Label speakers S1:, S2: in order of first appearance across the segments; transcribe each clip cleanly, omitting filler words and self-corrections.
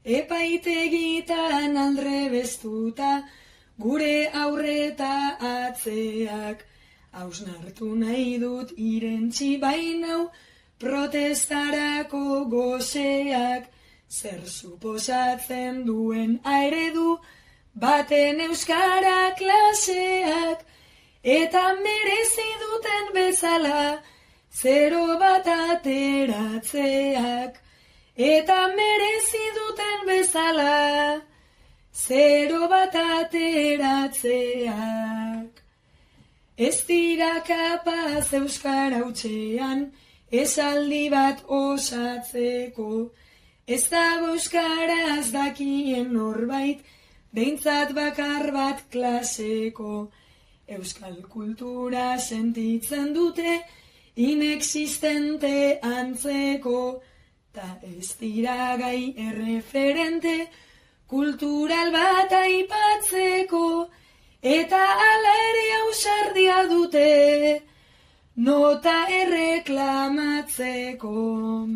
S1: epaitegitan aldrebestuta, gure aurreta atzeak, hausnartu nahi dut irentsi bainau, protestarako goseak, zer suposatzen duen aeredu, baten euskara klaseak, eta merezi duten bezala, 0 bat ateratzeak, eta merezi duten bezala, 0 bat ateratzeak. Ez dira kapaz euskara hutsean, esaldi bat osatzeko, ez dago euskaraz dakien norbait, behintzat bakar bat klaseko, euskal kultura sentitzen dute, inexistente antzeko, ta ez dira gai erreferente, kultural bat aipatzeko, eta ala ere ausardia dute, nota erreklamatzeko.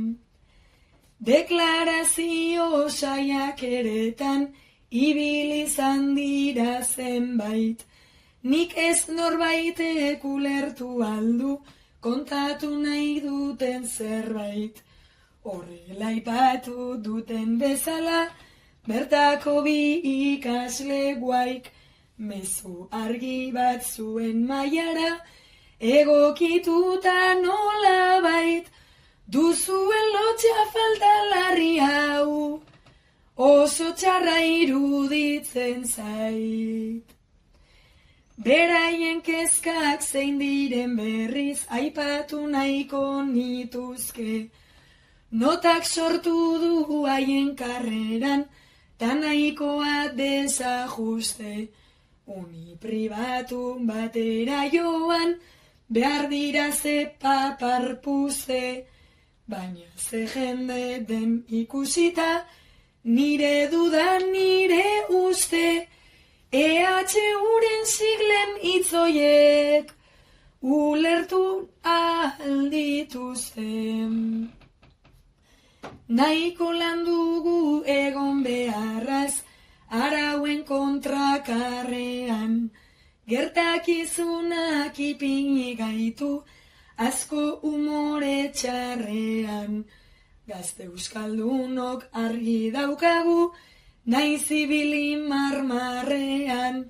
S1: Deklarazio saiakeretan ibili izan dira zenbait, nik ez norbaitek ulertu aldu, kontatu nahi duten zerbait. Horrela aipatu duten bezala, bertako bi ikasle guaik, mezu argi bat zuen mailara, egokituta nolabait, duzuen lotxa falta larri hau, oso txarra iruditzen zait. Beraien kezkak zein diren berriz aipatu nahiko nituzke, notak sortu du haien karreran, ta nahikoa desajuste, unipribatu batera joan, behar dira ze paparpuze, baina ze jende den ikusita, nire dudan nire uste, EHUren siglen itzoiek, ulertu aldituzten. Nahiko lan dugu egon beharraz, arauen kontrakarrean, gertakizunak ipini gaitu, asko umore txarrean. Gazte euskaldunok argi daukagu, naiz ibili marmarrean,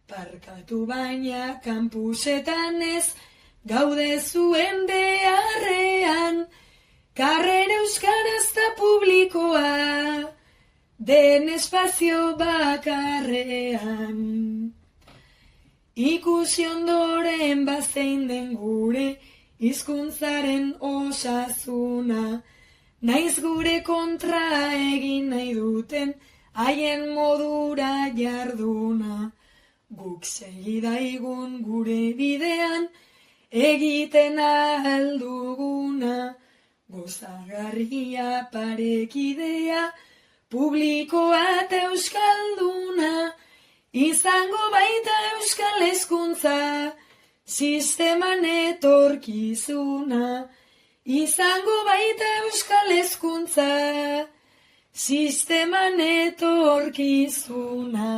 S1: parkatu baina kampusetan ez, gaude zuen beharrean, karrera euskaraz da publikoa, den espazio bakarrean. Ikusi ondoren bazein den gure, hizkuntzaren osasuna, naiz gure kontra egin nahi duten, haien modura jarduna, guk segidaigun gure bidean, egiten ahalduguna, gozagarria parekidea, publikoa eta euskalduna, izango baita euskal hezkuntza, sisteman etorkizuna, izango baita euskal hezkuntza, sisteman etorkizuna.